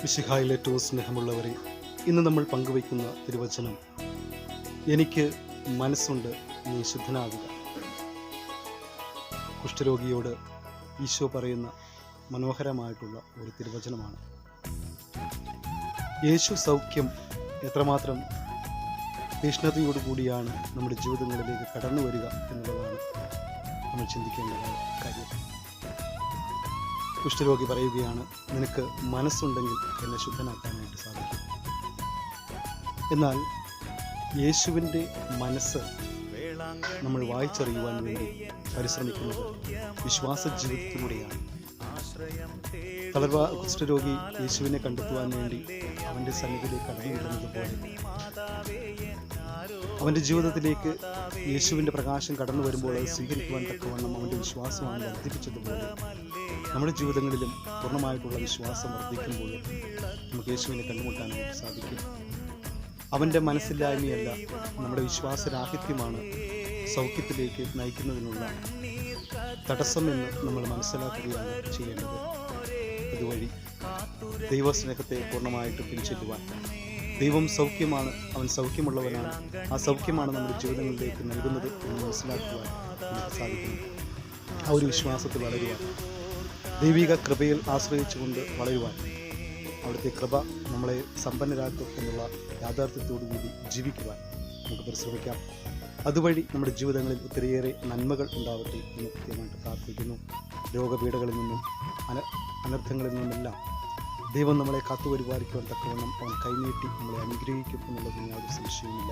മിശിഹായിൽ ഏറ്റവും സ്നേഹമുള്ളവരെ, ഇന്ന് നമ്മൾ പങ്കുവയ്ക്കുന്ന തിരുവചനം, എനിക്ക് മനസ്സുണ്ട്, നീ ശുദ്ധനാകുക. കുഷ്ഠരോഗിയോട് ഈശോ പറയുന്ന മനോഹരമായിട്ടുള്ള ഒരു തിരുവചനമാണ്. യേശു സൗഖ്യം എത്രമാത്രം തീഷ്ണതയോടുകൂടിയാണ് നമ്മുടെ ജീവിതങ്ങളിലേക്ക് കടന്നു വരിക എന്നുള്ളതാണ് നമ്മൾ ചിന്തിക്കേണ്ട കാര്യം. കുഷ്ഠരോഗി പറയുകയാണ്, നിനക്ക് മനസ്സുണ്ടെങ്കിൽ എന്നെ ശുദ്ധനാക്കാനായിട്ട് സാധിക്കും. എന്നാൽ യേശുവിൻ്റെ മനസ്സ് നമ്മൾ വായിച്ചറിയുവാൻ വേണ്ടി പരിശ്രമിക്കുന്നത് വിശ്വാസ ജീവിതത്തിലൂടെയാണ്. കുഷ്ഠരോഗി യേശുവിനെ കണ്ടെത്തുവാൻ വേണ്ടി അവൻ്റെ സന്നിധിയിലേക്ക് കടന്നു വിടുന്നത് പോലെ അവൻ്റെ ജീവിതത്തിലേക്ക് യേശുവിൻ്റെ പ്രകാശം കടന്നു വരുമ്പോൾ അത് സ്വീകരിക്കുവാൻ തക്കവണ്ണം അവൻ്റെ വിശ്വാസമാണ് വർദ്ധിപ്പിച്ചതുപോലെ നമ്മുടെ ജീവിതങ്ങളിലും പൂർണ്ണമായിട്ടുള്ള വിശ്വാസം വർദ്ധിക്കുമ്പോൾ നമുക്ക് യേശുവിനെ കണ്ടുമുട്ടാനായിട്ട് സാധിക്കും. അവൻ്റെ മനസ്സില്ലായ്മയല്ല, നമ്മുടെ വിശ്വാസരാഹിത്യമാണ് സൗഖ്യത്തിലേക്ക് നയിക്കുന്നതിനുള്ള തടസ്സമെന്ന് നമ്മൾ മനസ്സിലാക്കുകയാണ് ചെയ്യേണ്ടത്. ഇതുവഴി ദൈവസ്നേഹത്തെ പൂർണ്ണമായിട്ട് പിൻചെല്ലുവാൻ, ദൈവം സൗഖ്യമാണ്, അവൻ സൗഖ്യമുള്ളവനാണ്, ആ സൗഖ്യമാണ് നമ്മുടെ ജീവിതങ്ങളിലേക്ക് നൽകുന്നത് എന്ന് മനസ്സിലാക്കുവാൻ നമുക്ക് സാധിക്കുന്നു. ആ ഒരു വിശ്വാസത്തിൽ വളരുവാൻ, ദൈവിക കൃപയിൽ ആശ്രയിച്ചുകൊണ്ട് വളരുവാൻ, അവിടുത്തെ കൃപ നമ്മളെ സമ്പന്നരാക്കും എന്നുള്ള യാഥാർത്ഥ്യത്തോടുകൂടി ജീവിക്കുവാൻ നമുക്ക് പരിശ്രമിക്കാം. അതുവഴി നമ്മുടെ ജീവിതങ്ങളിൽ ഒത്തിരിയേറെ നന്മകൾ ഉണ്ടാവട്ടെ എന്ന് കൃത്യമായിട്ട് പ്രാർത്ഥിക്കുന്നു. രോഗപീഠകളിൽ നിന്നും അനർത്ഥങ്ങളിൽ നിന്നുമെല്ലാം ദൈവം നമ്മളെ കാത്തുപരിപാലിക്കുവാൻ തക്കവണ്ണം അവൻ കൈനീട്ടി നമ്മളെ അനുഗ്രഹിക്കും എന്നുള്ളതിന് യാതൊരു സംശയവുമില്ല.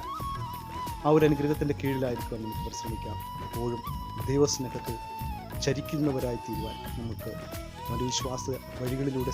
ആ ഒരു അനുഗ്രഹത്തിൻ്റെ കീഴിലായിരിക്കാൻ നമുക്ക് പരിശ്രമിക്കാം. എപ്പോഴും ദൈവസ്നേഹത്തിൽ ചരിക്കുന്നവരായി തീരുവാൻ നമുക്ക് വിശ്വാസ വഴികളിലൂടെ